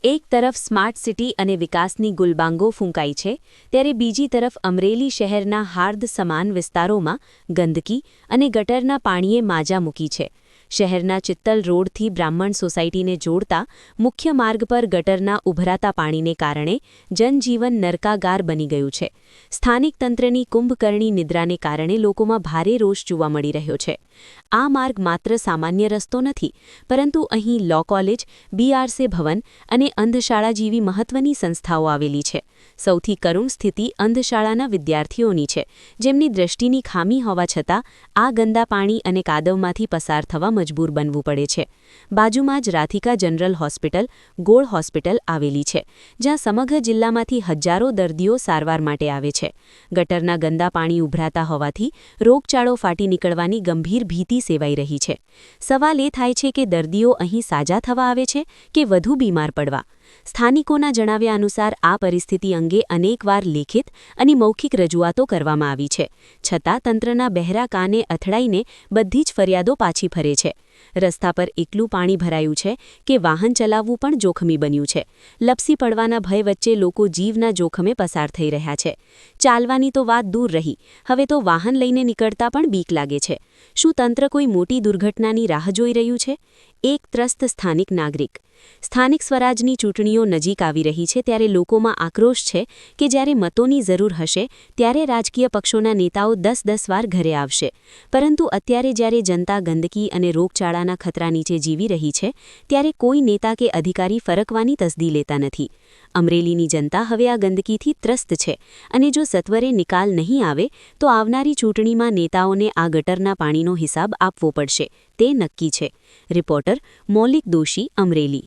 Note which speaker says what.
Speaker 1: એક તરફ smart city અને વિકાસની ગુલબાંગો ફૂંકાઈ છે, ત્યારે બીજી તરફ અમરેલી શહેરના હાર્દ સમાન વિસ્તારોમાં ગંદકી અને ગટરના પાણીએ માજા મૂકી છે. શહેરના ચિત્તલ રોડથી બ્રાહ્મણ સોસાયટીને જોડતા મુખ્ય માર્ગ પર ગટરના ઉભરાતા પાણીને કારણે જનજીવન નરકાગાર બની ગયું છે. સ્થાનિક તંત્રની કુંભકર્ણી નિદ્રાને કારણે લોકોમાં ભારે રોષ જોવા મળી રહ્યો છે. આ માર્ગ માત્ર સામાન્ય રસ્તો નથી, પરંતુ અહીં લો કોલેજ, બીઆરસે ભવન અને અંધશાળા જેવી મહત્વની સંસ્થાઓ આવેલી છે. સૌથી કરુણ સ્થિતિ અંધશાળાના વિદ્યાર્થીઓની છે, જેમની દૃષ્ટિની ખામી હોવા છતાં આ ગંદા પાણી અને કાદવમાંથી પસાર થવા મજબૂર બનવું પડે છે. બાજુમાં જ રાધિકા જનરલ હોસ્પિટલ, ગોળ હોસ્પિટલ આવેલી છે, જ્યાં સમગ્ર જિલ્લામાંથી હજારો દર્દીઓ સારવાર માટે આવે છે. ગટરના ગંદા પાણી ઉભરાતા હોવાથી રોગચાળો ફાટી નીકળવાની ગંભીર ભીતિ સેવાઈ રહી છે. સવાલ એ થાય છે કે દર્દીઓ અહીં સાજા થવા આવે છે કે વધુ બીમાર પડવા? સ્થાનિકોના જણાવ્યા અનુસાર આ પરિસ્થિતિ અંગે અનેકવાર લેખિત અને મૌખિક રજૂઆતો કરવામાં આવી છે, છતાં તંત્રના બહેરા કાને અથડાઈને બધી જ ફરિયાદો પાછી ફરે છે. રસ્તા પર એટલું પાણી ભરાયું છે કે વાહન ચલાવવું પણ જોખમી બન્યું છે. લપસી પડવાના ભય વચ્ચે લોકો જીવના જોખમે પસાર થઈ રહ્યા છે. ચાલવાની તો વાત દૂર રહી, હવે તો વાહન લઈને નીકળતા પણ બીક લાગે છે. શું તંત્ર કોઈ મોટી દુર્ઘટનાની રાહ જોઈ રહ્યું છે? એક ત્રસ્ત સ્થાનિક નાગરિક. સ્થાનિક સ્વરાજની ચૂંટણીઓ નજીક આવી રહી છે, ત્યારે લોકોમાં આક્રોશ છે કે જ્યારે મતોની જરૂર હશે ત્યારે રાજકીય પક્ષોના નેતાઓ 10-10 વાર ઘરે આવશે, પરંતુ અત્યારે જ્યારે જનતા ગંદકી અને રોગચાળાના ખતરા નીચે જીવી રહી છે, ત્યારે કોઈ નેતા કે અધિકારી ફરકવાની તસદી લેતા નથી. અમરેલીની જનતા હવે આ ગંદકીથી ત્રસ્ત છે, અને જો સત્વરે નિકાલ નહીં આવે તો આવનારી ચૂંટણીમાં નેતાઓને આ ગટરના પાણીનો હિસાબ આપવો પડશે, તે નક્કી છે. રિપોર્ટર મૌલિક દોશી, અમરેલી.